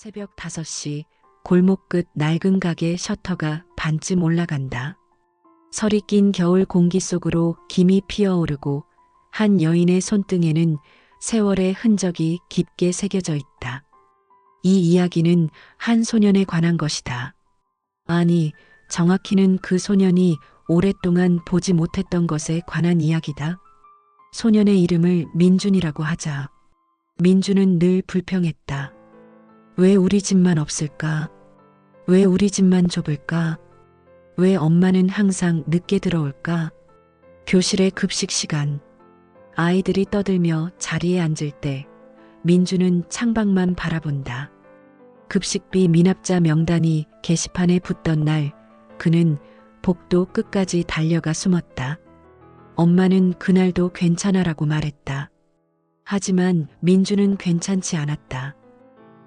새벽 5시 골목 끝 낡은 가게 셔터가 반쯤 올라간다. 설이 낀 겨울 공기 속으로 김이 피어오르고 한 여인의 손등에는 세월의 흔적이 깊게 새겨져 있다. 이 이야기는 한 소년에 관한 것이다. 아니, 정확히는 그 소년이 오랫동안 보지 못했던 것에 관한 이야기다. 소년의 이름을 민준이라고 하자. 민준은 늘 불평했다. 왜 우리 집만 없을까? 왜 우리 집만 좁을까? 왜 엄마는 항상 늦게 들어올까? 교실의 급식 시간. 아이들이 떠들며 자리에 앉을 때 민주는 창밖만 바라본다. 급식비 미납자 명단이 게시판에 붙던 날 그는 복도 끝까지 달려가 숨었다. 엄마는 그날도 괜찮아라고 말했다. 하지만 민주는 괜찮지 않았다.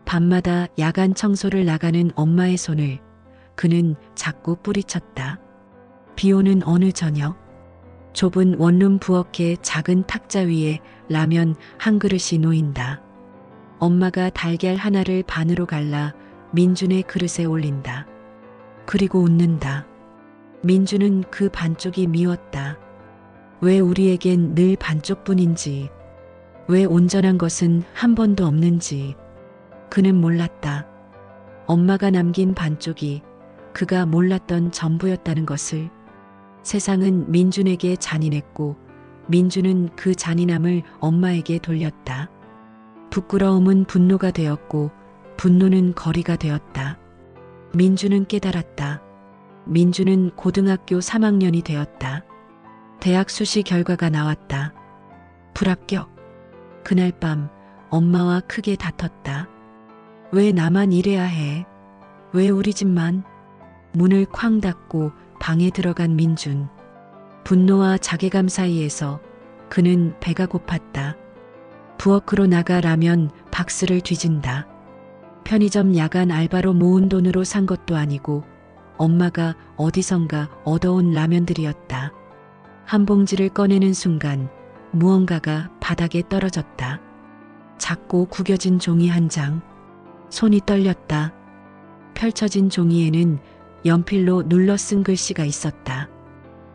밤마다 야간 청소를 나가는 엄마의 손을 그는 자꾸 뿌리쳤다. 비 오는 어느 저녁, 좁은 원룸 부엌의 작은 탁자 위에 라면 한 그릇이 놓인다. 엄마가 달걀 하나를 반으로 갈라 민준의 그릇에 올린다. 그리고 웃는다. 민준은 그 반쪽이 미웠다. 왜 우리에겐 늘 반쪽뿐인지, 왜 온전한 것은 한 번도 없는지. 그는 몰랐다. 엄마가 남긴 반쪽이 그가 몰랐던 전부였다는 것을. 세상은 민준에게 잔인했고 민준은 그 잔인함을 엄마에게 돌렸다. 부끄러움은 분노가 되었고 분노는 거리가 되었다. 민준은 깨달았다. 민준은 고등학교 3학년이 되었다. 대학 수시 결과가 나왔다. 불합격. 그날 밤 엄마와 크게 다퉜다. 왜 나만 이래야 해? 왜 우리 집만? 문을 쾅 닫고 방에 들어간 민준. 분노와 자괴감 사이에서 그는 배가 고팠다. 부엌으로 나가 라면 박스를 뒤진다. 편의점 야간 알바로 모은 돈으로 산 것도 아니고 엄마가 어디선가 얻어온 라면들이었다. 한 봉지를 꺼내는 순간 무언가가 바닥에 떨어졌다. 작고 구겨진 종이 한 장. 손이 떨렸다. 펼쳐진 종이에는 연필로 눌러 쓴 글씨가 있었다.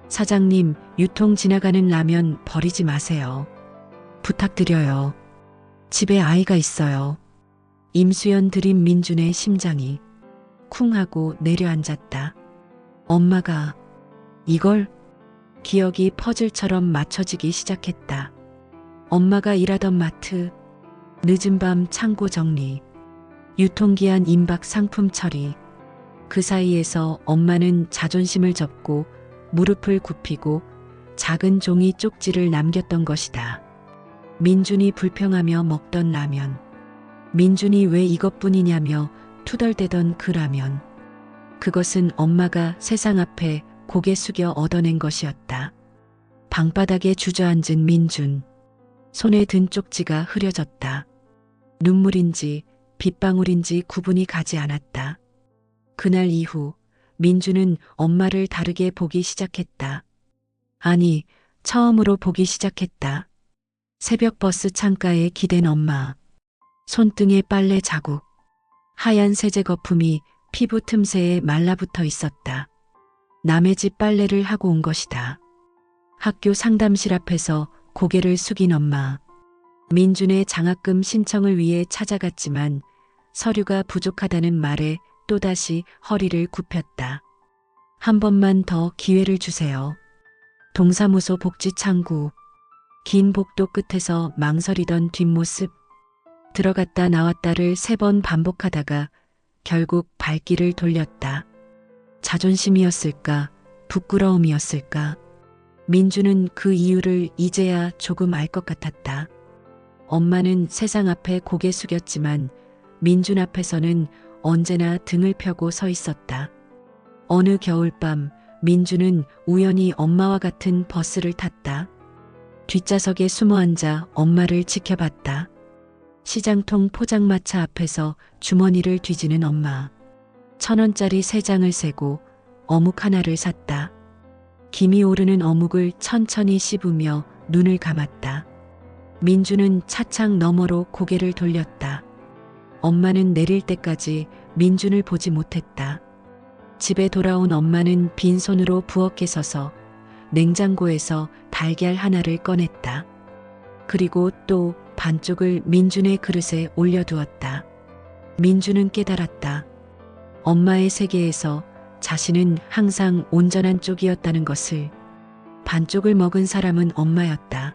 사장님, 유통 지나가는 라면 버리지 마세요. 부탁드려요. 집에 아이가 있어요. 임수연 들인 민준의 심장이 쿵 하고 내려앉았다. 엄마가 이걸? 기억이 퍼즐처럼 맞춰지기 시작했다. 엄마가 일하던 마트, 늦은 밤 창고 정리, 유통기한 임박 상품 처리. 그 사이에서 엄마는 자존심을 접고 무릎을 굽히고 작은 종이 쪽지를 남겼던 것이다. 민준이 불평하며 먹던 라면. 민준이 왜 이것뿐이냐며 투덜대던 그 라면. 그것은 엄마가 세상 앞에 고개 숙여 얻어낸 것이었다. 방바닥에 주저앉은 민준. 손에 든 쪽지가 흐려졌다. 눈물인지 빗방울인지 구분이 가지 않았다. 그날 이후 민준은 엄마를 다르게 보기 시작했다. 아니, 처음으로 보기 시작했다. 새벽 버스 창가에 기댄 엄마. 손등에 빨래 자국. 하얀 세제 거품이 피부 틈새에 말라붙어 있었다. 남의 집 빨래를 하고 온 것이다. 학교 상담실 앞에서 고개를 숙인 엄마. 민준의 장학금 신청을 위해 찾아갔지만 서류가 부족하다는 말에 또다시 허리를 굽혔다. 한 번만 더 기회를 주세요. 동사무소 복지창구. 긴 복도 끝에서 망설이던 뒷모습. 들어갔다 나왔다를 3번 반복하다가 결국 발길을 돌렸다. 자존심이었을까? 부끄러움이었을까? 민주는 그 이유를 이제야 조금 알 것 같았다. 엄마는 세상 앞에 고개 숙였지만 민준 앞에서는 언제나 등을 펴고 서 있었다. 어느 겨울밤 민주는 우연히 엄마와 같은 버스를 탔다. 뒷좌석에 숨어 앉아 엄마를 지켜봤다. 시장통 포장마차 앞에서 주머니를 뒤지는 엄마. 1,000원짜리 3장을 세고 어묵 하나를 샀다. 김이 오르는 어묵을 천천히 씹으며 눈을 감았다. 민주는 차창 너머로 고개를 돌렸다. 엄마는 내릴 때까지 민준을 보지 못했다. 집에 돌아온 엄마는 빈손으로 부엌에 서서 냉장고에서 달걀 하나를 꺼냈다. 그리고 또 반쪽을 민준의 그릇에 올려두었다. 민준은 깨달았다. 엄마의 세계에서 자신은 항상 온전한 쪽이었다는 것을. 반쪽을 먹은 사람은 엄마였다.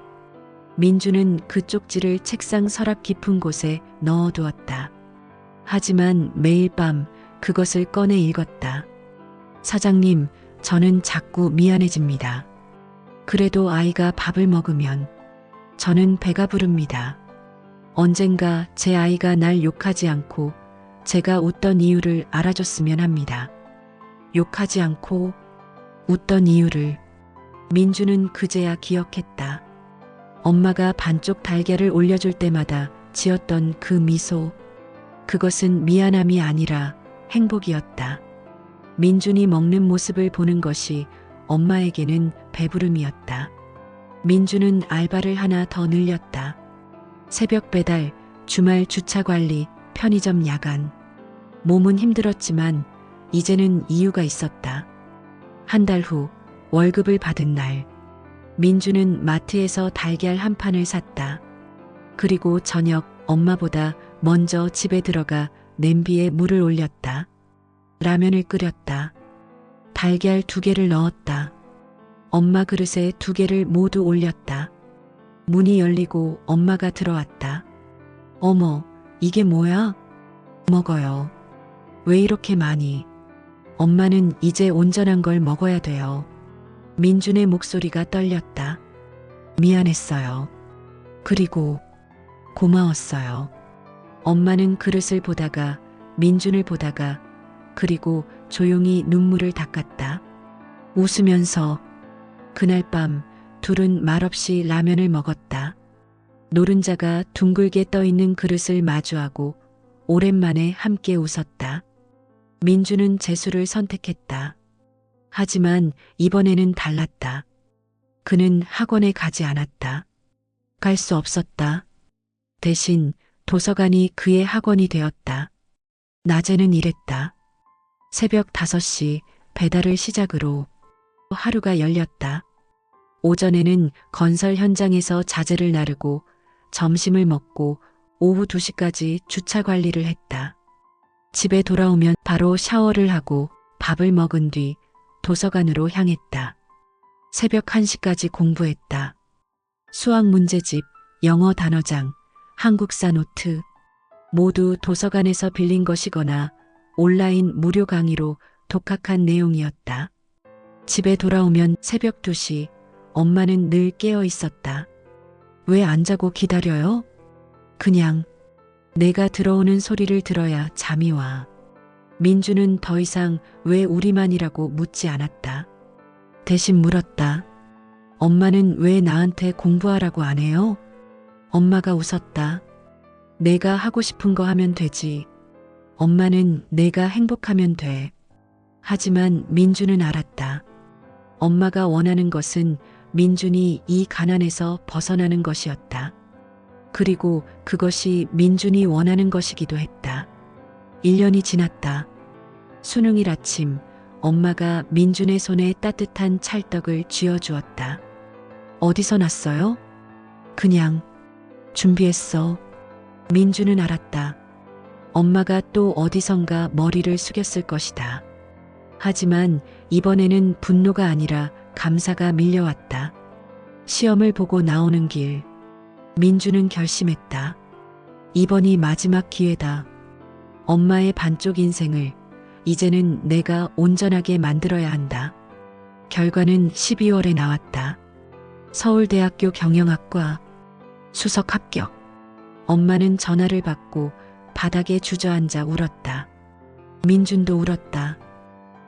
민준은 그 쪽지를 책상 서랍 깊은 곳에 넣어두었다. 하지만 매일 밤 그것을 꺼내 읽었다. 사장님, 저는 자꾸 미안해집니다. 그래도 아이가 밥을 먹으면 저는 배가 부릅니다. 언젠가 제 아이가 날 욕하지 않고 제가 웃던 이유를 알아줬으면 합니다. 욕하지 않고 웃던 이유를 민주는 그제야 기억했다. 엄마가 반쪽 달걀을 올려줄 때마다 지었던 그 미소. 그것은 미안함이 아니라 행복이었다. 민준이 먹는 모습을 보는 것이 엄마에게는 배부름이었다. 민준은 알바를 하나 더 늘렸다. 새벽 배달, 주말 주차 관리, 편의점 야간. 몸은 힘들었지만 이제는 이유가 있었다. 한 달 후 월급을 받은 날, 민주는 마트에서 달걀 한 판을 샀다. 그리고 저녁 엄마보다 먼저 집에 들어가 냄비에 물을 올렸다. 라면을 끓였다. 달걀 2개를 넣었다. 엄마 그릇에 2개를 모두 올렸다. 문이 열리고 엄마가 들어왔다. 어머, 이게 뭐야? 먹어요. 왜 이렇게 많이? 엄마는 이제 온전한 걸 먹어야 돼요. 민준의 목소리가 떨렸다. 미안했어요. 그리고 고마웠어요. 엄마는 그릇을 보다가 민준을 보다가 그리고 조용히 눈물을 닦았다. 웃으면서 그날 밤 둘은 말없이 라면을 먹었다. 노른자가 둥글게 떠있는 그릇을 마주하고 오랜만에 함께 웃었다. 민준은 재수를 선택했다. 하지만 이번에는 달랐다. 그는 학원에 가지 않았다. 갈 수 없었다. 대신 도서관이 그의 학원이 되었다. 낮에는 일했다. 새벽 5시 배달을 시작으로 하루가 열렸다. 오전에는 건설 현장에서 자재를 나르고 점심을 먹고 오후 2시까지 주차 관리를 했다. 집에 돌아오면 바로 샤워를 하고 밥을 먹은 뒤 도서관으로 향했다. 새벽 1시까지 공부했다. 수학 문제집, 영어 단어장, 한국사 노트 모두 도서관에서 빌린 것이거나 온라인 무료 강의로 독학한 내용이었다. 집에 돌아오면 새벽 2시 엄마는 늘 깨어 있었다. 왜 안 자고 기다려요? 그냥 내가 들어오는 소리를 들어야 잠이 와. 민주는 더 이상 왜 우리만이라고 묻지 않았다. 대신 물었다. 엄마는 왜 나한테 공부하라고 안 해요? 엄마가 웃었다. 내가 하고 싶은 거 하면 되지. 엄마는 내가 행복하면 돼. 하지만 민주는 알았다. 엄마가 원하는 것은 민준이 이 가난에서 벗어나는 것이었다. 그리고 그것이 민준이 원하는 것이기도 했다. 1년이 지났다. 수능일 아침 엄마가 민준의 손에 따뜻한 찰떡을 쥐어주었다. 어디서 났어요? 그냥 준비했어. 민준은 알았다. 엄마가 또 어디선가 머리를 숙였을 것이다. 하지만 이번에는 분노가 아니라 감사가 밀려왔다. 시험을 보고 나오는 길, 민주는 결심했다. 이번이 마지막 기회다. 엄마의 반쪽 인생을 이제는 내가 온전하게 만들어야 한다. 결과는 12월에 나왔다. 서울대학교 경영학과 수석 합격. 엄마는 전화를 받고 바닥에 주저앉아 울었다. 민준도 울었다.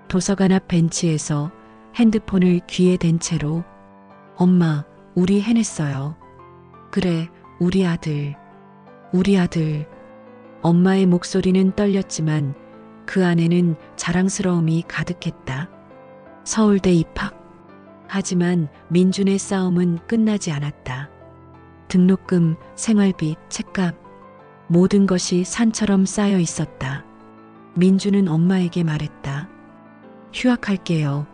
도서관 앞 벤치에서 핸드폰을 귀에 댄 채로 엄마, 우리 해냈어요. 그래, 우리 아들. 우리 아들. 엄마의 목소리는 떨렸지만 그 안에는 자랑스러움이 가득했다. 서울대 입학. 하지만 민준의 싸움은 끝나지 않았다. 등록금, 생활비, 책값. 모든 것이 산처럼 쌓여 있었다. 민주는 엄마에게 말했다. 휴학할게요.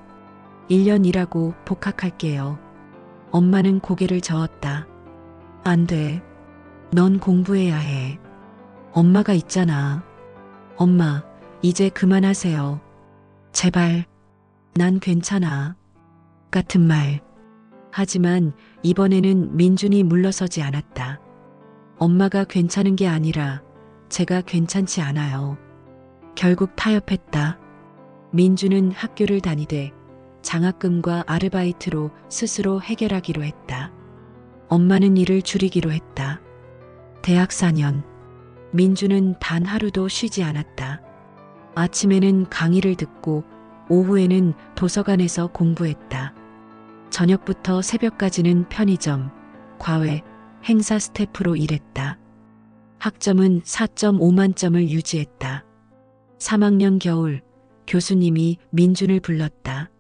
1년 일하고 복학할게요. 엄마는 고개를 저었다. 안 돼. 넌 공부해야 해. 엄마가 있잖아. 엄마, 이제 그만하세요. 제발. 난 괜찮아. 같은 말. 하지만 이번에는 민준이 물러서지 않았다. 엄마가 괜찮은 게 아니라 제가 괜찮지 않아요. 결국 타협했다. 민준은 학교를 다니되 장학금과 아르바이트로 스스로 해결하기로 했다. 엄마는 일을 줄이기로 했다. 대학 4년. 민준은 단 하루도 쉬지 않았다. 아침에는 강의를 듣고 오후에는 도서관에서 공부했다. 저녁부터 새벽까지는 편의점, 과외, 행사 스태프로 일했다. 학점은 4.5만 점을 유지했다. 3학년 겨울 교수님이 민준을 불렀다.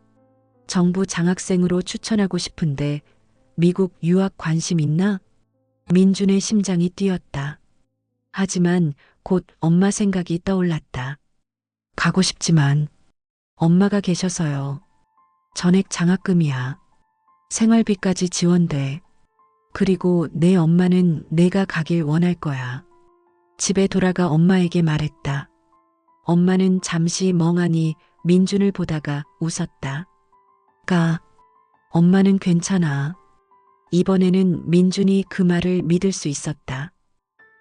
정부 장학생으로 추천하고 싶은데 미국 유학 관심 있나? 민준의 심장이 뛰었다. 하지만 곧 엄마 생각이 떠올랐다. 가고 싶지만 엄마가 계셔서요. 전액 장학금이야. 생활비까지 지원돼. 그리고 내 엄마는 내가 가길 원할 거야. 집에 돌아가 엄마에게 말했다. 엄마는 잠시 멍하니 민준을 보다가 웃었다. 가. 엄마는 괜찮아. 이번에는 민준이 그 말을 믿을 수 있었다.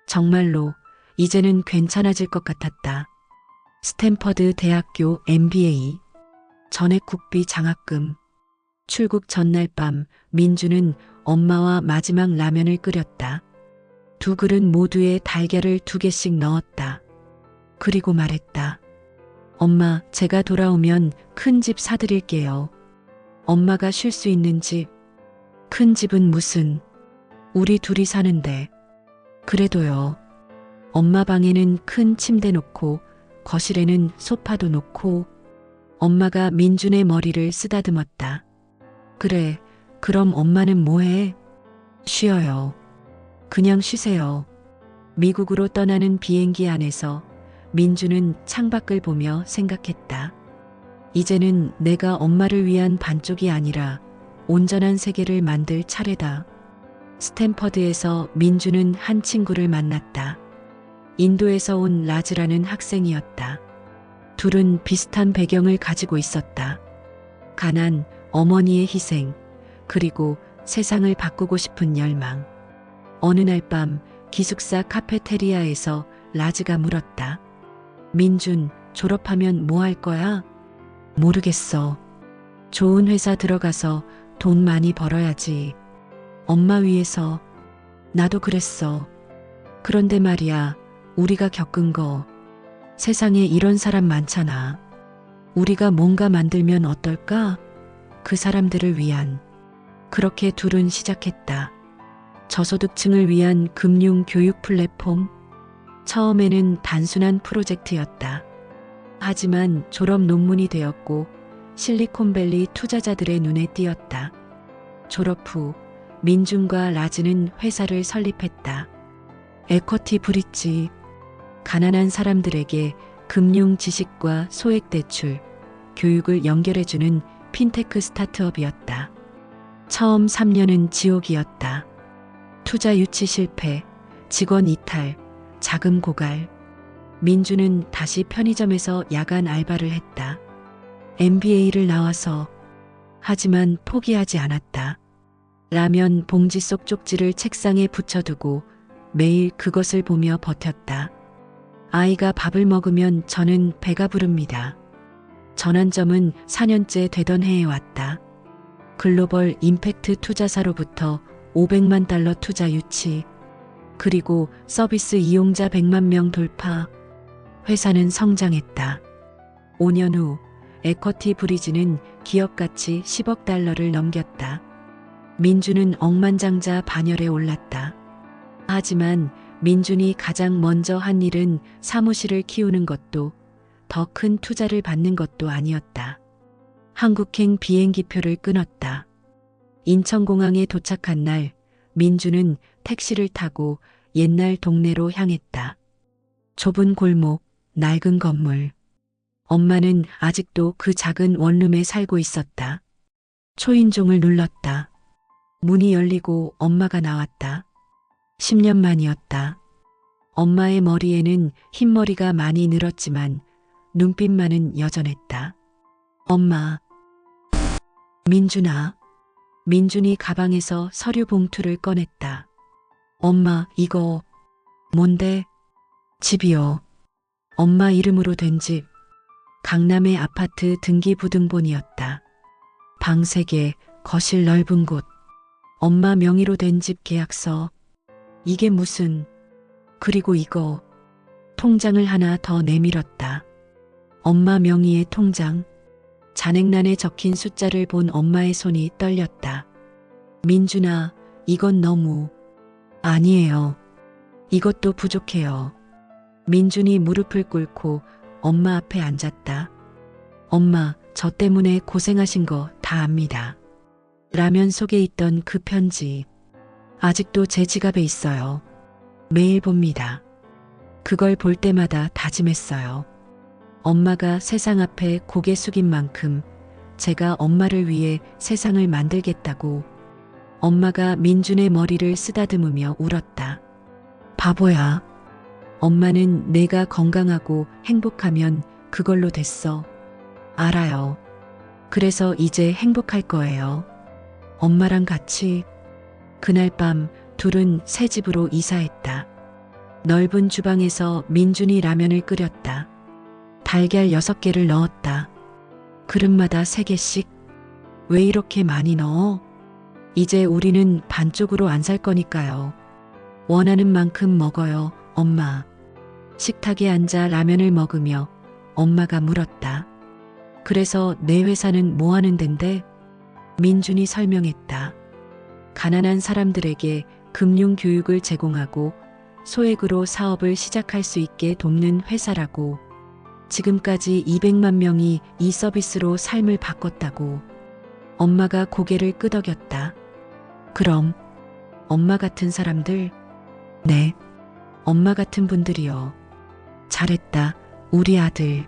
정말로 이제는 괜찮아질 것 같았다. 스탠퍼드 대학교 MBA, 전액 국비 장학금. 출국 전날 밤 민준은 엄마와 마지막 라면을 끓였다. 2그릇 모두에 달걀을 2개씩 넣었다. 그리고 말했다. 엄마, 제가 돌아오면 큰 집 사드릴게요. 엄마가 쉴 수 있는 집. 큰 집은 무슨. 우리 둘이 사는데. 그래도요. 엄마 방에는 큰 침대 놓고 거실에는 소파도 놓고. 엄마가 민준의 머리를 쓰다듬었다. 그래, 그럼 엄마는 뭐해? 쉬어요. 그냥 쉬세요. 미국으로 떠나는 비행기 안에서 민준은 창밖을 보며 생각했다. 이제는 내가 엄마를 위한 반쪽이 아니라 온전한 세계를 만들 차례다. 스탠퍼드에서 민준은 한 친구를 만났다. 인도에서 온 라즈라는 학생이었다. 둘은 비슷한 배경을 가지고 있었다. 가난, 어머니의 희생, 그리고 세상을 바꾸고 싶은 열망. 어느 날 밤 기숙사 카페테리아에서 라즈가 물었다. 민준, 졸업하면 뭐 할 거야? 모르겠어. 좋은 회사 들어가서 돈 많이 벌어야지. 엄마 위해서. 나도 그랬어. 그런데 말이야, 우리가 겪은 거. 세상에 이런 사람 많잖아. 우리가 뭔가 만들면 어떨까? 그 사람들을 위한. 그렇게 둘은 시작했다. 저소득층을 위한 금융 교육 플랫폼. 처음에는 단순한 프로젝트였다. 하지만 졸업 논문이 되었고 실리콘밸리 투자자들의 눈에 띄었다. 졸업 후 민준과 라즈는 회사를 설립했다. 에쿼티 브릿지. 가난한 사람들에게 금융 지식과 소액 대출, 교육을 연결해주는 핀테크 스타트업이었다. 처음 3년은 지옥이었다. 투자 유치 실패, 직원 이탈, 자금 고갈. 민준은 다시 편의점에서 야간 알바를 했다. MBA를 나와서. 하지만 포기하지 않았다. 라면 봉지 속 쪽지를 책상에 붙여두고 매일 그것을 보며 버텼다. 아이가 밥을 먹으면 저는 배가 부릅니다. 전환점은 4년째 되던 해에 왔다. 글로벌 임팩트 투자사로부터 500만 달러 투자 유치, 그리고 서비스 이용자 100만 명 돌파. 회사는 성장했다. 5년 후 에쿼티 브리지는 기업 가치 10억 달러를 넘겼다. 민준은 억만장자 반열에 올랐다. 하지만 민준이 가장 먼저 한 일은 사무실을 키우는 것도 더 큰 투자를 받는 것도 아니었다. 한국행 비행기표를 끊었다. 인천공항에 도착한 날 민준은 택시를 타고 옛날 동네로 향했다. 좁은 골목, 낡은 건물. 엄마는 아직도 그 작은 원룸에 살고 있었다. 초인종을 눌렀다. 문이 열리고 엄마가 나왔다. 10년 만이었다. 엄마의 머리에는 흰머리가 많이 늘었지만 눈빛만은 여전했다. 엄마. 민준아. 민준이 가방에서 서류 봉투를 꺼냈다. 엄마, 이거 뭔데? 집이요. 엄마 이름으로 된 집. 강남의 아파트 등기부등본이었다. 방 3개, 거실 넓은 곳. 엄마 명의로 된 집 계약서. 이게 무슨... 그리고 이거. 통장을 하나 더 내밀었다. 엄마 명의의 통장. 잔액란에 적힌 숫자를 본 엄마의 손이 떨렸다. 민준아, 이건 너무... 아니에요. 이것도 부족해요. 민준이 무릎을 꿇고 엄마 앞에 앉았다. 엄마, 저 때문에 고생하신 거 다 압니다. 라면 속에 있던 그 편지. 아직도 제 지갑에 있어요. 매일 봅니다. 그걸 볼 때마다 다짐했어요. 엄마가 세상 앞에 고개 숙인 만큼 제가 엄마를 위해 세상을 만들겠다고. 엄마가 민준의 머리를 쓰다듬으며 울었다. 바보야. 엄마는 내가 건강하고 행복하면 그걸로 됐어. 알아요. 그래서 이제 행복할 거예요. 엄마랑 같이. 그날 밤 둘은 새 집으로 이사했다. 넓은 주방에서 민준이 라면을 끓였다. 달걀 6개를 넣었다. 그릇마다 3개씩. 왜 이렇게 많이 넣어? 이제 우리는 반쪽으로 안 살 거니까요. 원하는 만큼 먹어요, 엄마. 식탁에 앉아 라면을 먹으며 엄마가 물었다. 그래서 내 회사는 뭐 하는 덴데? 민준이 설명했다. 가난한 사람들에게 금융 교육을 제공하고 소액으로 사업을 시작할 수 있게 돕는 회사라고. 지금까지 200만 명이 이 서비스로 삶을 바꿨다고. 엄마가 고개를 끄덕였다. 그럼 엄마 같은 사람들? 네, 엄마 같은 분들이요. 잘했다, 우리 아들.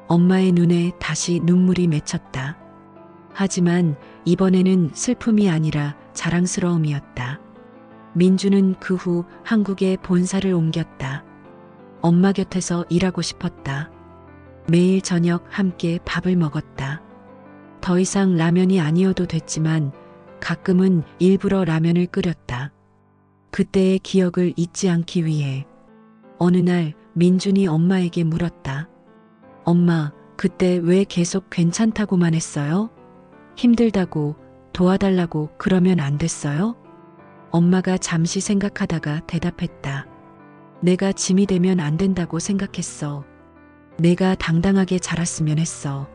엄마의 눈에 다시 눈물이 맺혔다. 하지만 이번에는 슬픔이 아니라 자랑스러움이었다. 민주는 그 후 한국에 본사를 옮겼다. 엄마 곁에서 일하고 싶었다. 매일 저녁 함께 밥을 먹었다. 더 이상 라면이 아니어도 됐지만 가끔은 일부러 라면을 끓였다. 그때의 기억을 잊지 않기 위해. 어느 날 민준이 엄마에게 물었다. 엄마, 그때 왜 계속 괜찮다고만 했어요? 힘들다고 도와달라고 그러면 안 됐어요? 엄마가 잠시 생각하다가 대답했다. 내가 짐이 되면 안 된다고 생각했어. 내가 당당하게 자랐으면 했어.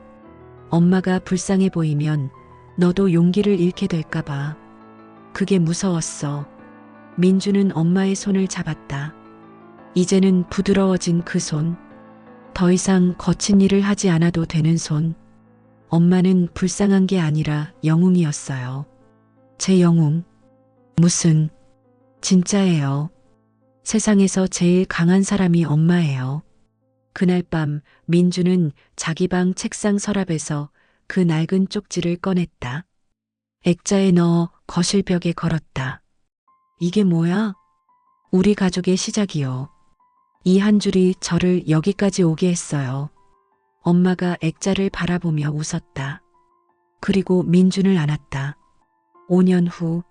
엄마가 불쌍해 보이면 너도 용기를 잃게 될까봐. 그게 무서웠어. 민주는 엄마의 손을 잡았다. 이제는 부드러워진 그 손. 더 이상 거친 일을 하지 않아도 되는 손. 엄마는 불쌍한 게 아니라 영웅이었어요. 제 영웅. 무슨, 진짜예요. 세상에서 제일 강한 사람이 엄마예요. 그날 밤 민주는 자기 방 책상 서랍에서 그 낡은 쪽지를 꺼냈다. 액자에 넣어 거실 벽에 걸었다. 이게 뭐야? 우리 가족의 시작이요. 이 한 줄이 저를 여기까지 오게 했어요. 엄마가 액자를 바라보며 웃었다. 그리고 민준을 안았다. 5년 후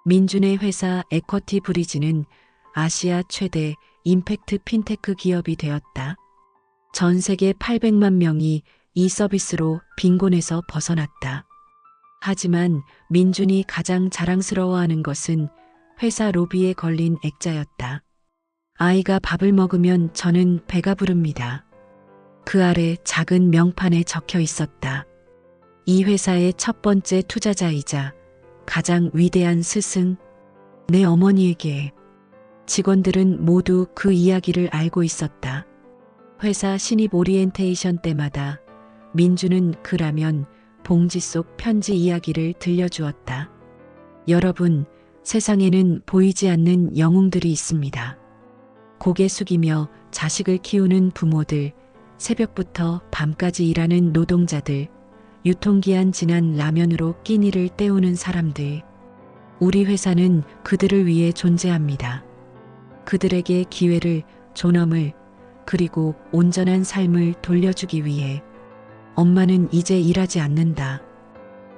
민준의 회사 에쿼티 브리지는 아시아 최대 임팩트 핀테크 기업이 되었다. 전 세계 800만 명이 이 서비스로 빈곤에서 벗어났다. 하지만 민준이 가장 자랑스러워하는 것은 회사 로비에 걸린 액자였다. 아이가 밥을 먹으면 저는 배가 부릅니다. 그 아래 작은 명판에 적혀 있었다. 이 회사의 첫 번째 투자자이자 가장 위대한 스승, 내 어머니에게. 직원들은 모두 그 이야기를 알고 있었다. 회사 신입 오리엔테이션 때마다 민주는 그 라면 봉지 속 편지 이야기를 들려주었다. 여러분, 세상에는 보이지 않는 영웅들이 있습니다. 고개 숙이며 자식을 키우는 부모들, 새벽부터 밤까지 일하는 노동자들, 유통기한 지난 라면으로 끼니를 때우는 사람들. 우리 회사는 그들을 위해 존재합니다. 그들에게 기회를, 존엄을, 그리고 온전한 삶을 돌려주기 위해 엄마는 이제 일하지 않는다.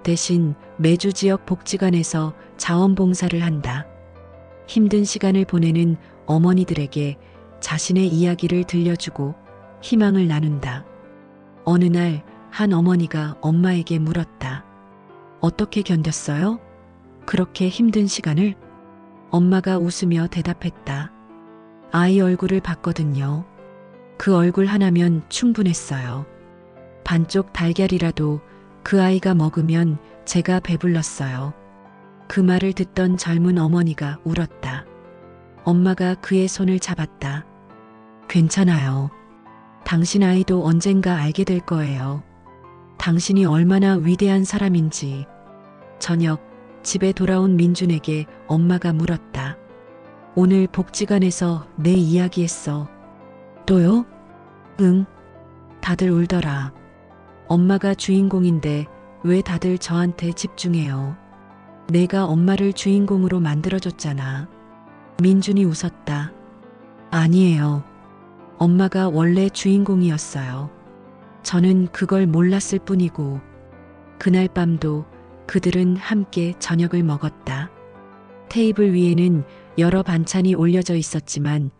대신 매주 지역 복지관에서 자원봉사를 한다. 힘든 시간을 보내는 어머니들에게 자신의 이야기를 들려주고 희망을 나눈다. 어느 날 한 어머니가 엄마에게 물었다. 어떻게 견뎠어요? 그렇게 힘든 시간을? 엄마가 웃으며 대답했다. 아이 얼굴을 봤거든요. 그 얼굴 하나면 충분했어요. 반쪽 달걀이라도 그 아이가 먹으면 제가 배불렀어요. 그 말을 듣던 젊은 어머니가 울었다. 엄마가 그의 손을 잡았다. 괜찮아요. 당신 아이도 언젠가 알게 될 거예요. 당신이 얼마나 위대한 사람인지. 저녁, 집에 돌아온 민준에게 엄마가 물었다. 오늘 복지관에서 내 이야기 했어. 또요? 응. 다들 울더라. 엄마가 주인공인데 왜 다들 저한테 집중해요? 내가 엄마를 주인공으로 만들어줬잖아. 민준이 웃었다. 아니에요. 엄마가 원래 주인공이었어요. 저는 그걸 몰랐을 뿐이고, 그날 밤도 그들은 함께 저녁을 먹었다. 테이블 위에는 여러 반찬이 올려져 있었지만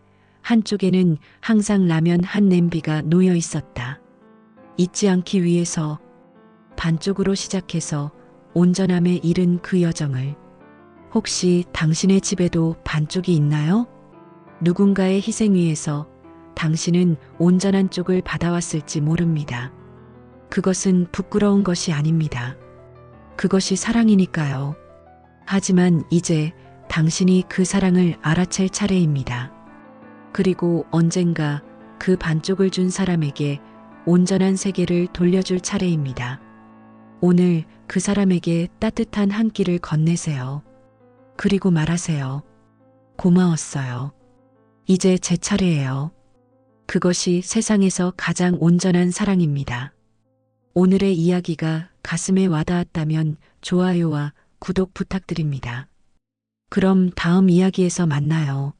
한쪽에는 항상 라면 한 냄비가 놓여 있었다. 잊지 않기 위해서 반쪽으로 시작해서 온전함에 이른 그 여정을. 혹시 당신의 집에도 반쪽이 있나요? 누군가의 희생 위에서 당신은 온전한 쪽을 받아왔을지 모릅니다. 그것은 부끄러운 것이 아닙니다. 그것이 사랑이니까요. 하지만 이제 당신이 그 사랑을 알아챌 차례입니다. 그리고 언젠가 그 반쪽을 준 사람에게 온전한 세계를 돌려줄 차례입니다. 오늘 그 사람에게 따뜻한 한 끼를 건네세요. 그리고 말하세요. 고마웠어요. 이제 제 차례예요. 그것이 세상에서 가장 온전한 사랑입니다. 오늘의 이야기가 가슴에 와닿았다면 좋아요와 구독 부탁드립니다. 그럼 다음 이야기에서 만나요.